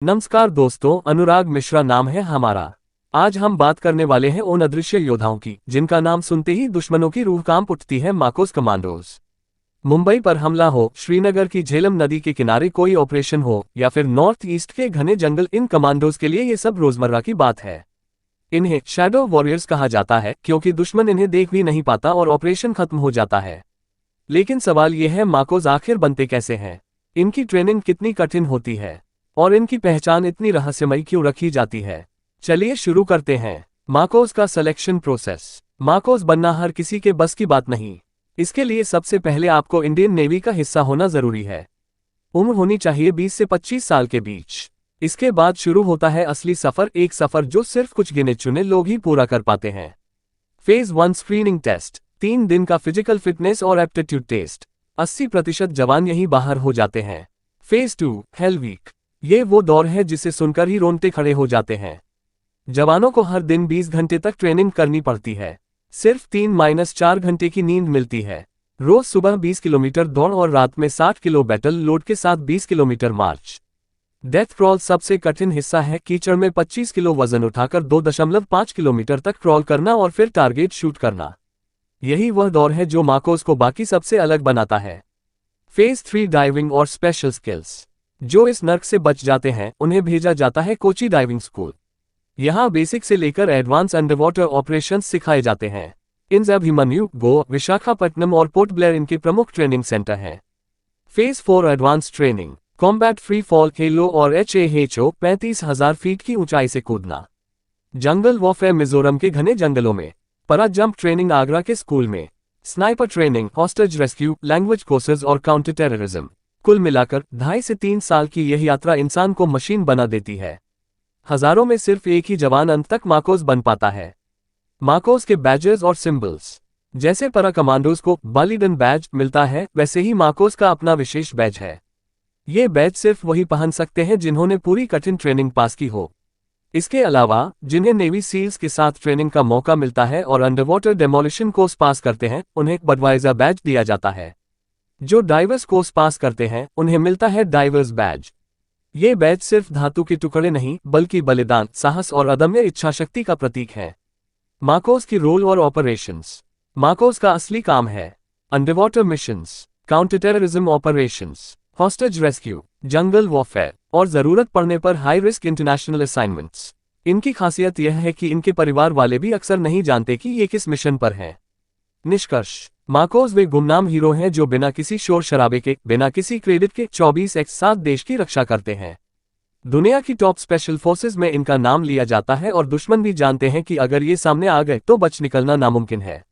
नमस्कार दोस्तों, अनुराग मिश्रा नाम है हमारा। आज हम बात करने वाले हैं उन अदृश्य योद्धाओं की जिनका नाम सुनते ही दुश्मनों की रूह कांप उठती है। माकोस कमांडोज। मुंबई पर हमला हो, श्रीनगर की झेलम नदी के किनारे कोई ऑपरेशन हो या फिर नॉर्थ ईस्ट के घने जंगल, इन कमांडोज के लिए ये सब रोजमर्रा की बात है। इन्हें शैडो वॉरियर्स कहा जाता है क्योंकि दुश्मन इन्हें देख भी नहीं पाता और ऑपरेशन खत्म हो जाता है। लेकिन सवाल यह है, माकोस आखिर बनते कैसे हैं? इनकी ट्रेनिंग कितनी कठिन होती है और इनकी पहचान इतनी रहस्यमयी क्यों रखी जाती है? चलिए शुरू करते हैं। माकोस का सिलेक्शन प्रोसेस। माकोस बनना हर किसी के बस की बात नहीं। इसके लिए सबसे पहले आपको इंडियन नेवी का हिस्सा होना जरूरी है। उम्र होनी चाहिए 20 से 25 साल के बीच। इसके बाद शुरू होता है असली सफर, एक सफर जो सिर्फ कुछ गिने चुने लोग ही पूरा कर पाते हैं। फेज 1 स्क्रीनिंग टेस्ट, 3 दिन का फिजिकल फिटनेस और एप्टीट्यूड टेस्ट। 80% जवान यहीं बाहर हो जाते हैं। फेज 2 हेल वीक, ये वो दौर है जिसे सुनकर ही रोंगटे खड़े हो जाते हैं। जवानों को हर दिन 20 घंटे तक ट्रेनिंग करनी पड़ती है। सिर्फ 3-4 घंटे की नींद मिलती है। रोज सुबह 20 किलोमीटर दौड़ और रात में 60 किलो बैटल लोड के साथ 20 किलोमीटर मार्च। डेथ क्रॉल सबसे कठिन हिस्सा है। कीचड़ में 25 किलो वजन उठाकर 2.5 किलोमीटर तक क्रॉल करना और फिर टारगेट शूट करना। यही वह दौर है जो माकोस को बाकी सबसे अलग बनाता है। फेज 3 डाइविंग और स्पेशल स्किल्स। जो इस नर्क से बच जाते हैं उन्हें भेजा जाता है कोची डाइविंग स्कूल। यहाँ बेसिक से लेकर एडवांस अंडरवाटर ऑपरेशंस सिखाए जाते हैं। इन अभिमन्यु, गोवा, विशाखापट्टनम और पोर्ट ब्लेयर इनके प्रमुख ट्रेनिंग सेंटर हैं। Phase 4 advance training, combat free fall, hello और HAHO 35,000 फीट की ऊंचाई से कूदना। जंगल वॉरफेयर मिजोरम के घने जंगलों में। पैरा जंप ट्रेनिंग आगरा के स्कूल में। Sniper training, hostage rescue, language courses और काउंटर टेररिज्म। कुल मिलाकर 2.5 से 3 साल की यह यात्रा इंसान को मशीन बना देती है। हजारों में सिर्फ एक ही जवान अंत तक माकोस बन पाता है। माकोस के बैजेस और सिंबल्स। जैसे पैरा कमांडोज को बालिडन बैज मिलता है, वैसे ही माकोस का अपना विशेष बैज है। ये बैज सिर्फ वही पहन सकते हैं जिन्होंने पूरी कठिन ट्रेनिंग पास की हो। इसके अलावा जिन्हें नेवी सील्स के साथ ट्रेनिंग का मौका मिलता है और अंडरवाटर डेमोलिशन कोर्स पास करते हैं, उन्हें बडवाइजर बैज दिया जाता है। जो डाइवर्स कोर्स पास करते हैं उन्हें मिलता है डाइवर्स बैज। ये बैज सिर्फ धातु के टुकड़े नहीं बल्कि बलिदान, साहस और अदम्य इच्छाशक्ति का प्रतीक है। माकोस की रोल और ऑपरेशंस। माकोस का असली काम है underwater missions, counter terrorism operations, hostage rescue, जंगल वॉरफेयर और जरूरत पड़ने पर हाई रिस्क इंटरनेशनल असाइनमेंट्स। इनकी खासियत यह है कि इनके परिवार वाले भी अक्सर नहीं जानते कि ये किस मिशन पर हैं। निष्कर्ष, माकोस वे गुमनाम हीरो हैं जो बिना किसी शोर शराबे के, बिना किसी क्रेडिट के 24/7 देश की रक्षा करते हैं। दुनिया की टॉप स्पेशल फोर्सेज में इनका नाम लिया जाता है और दुश्मन भी जानते हैं कि अगर ये सामने आ गए तो बच निकलना नामुमकिन है।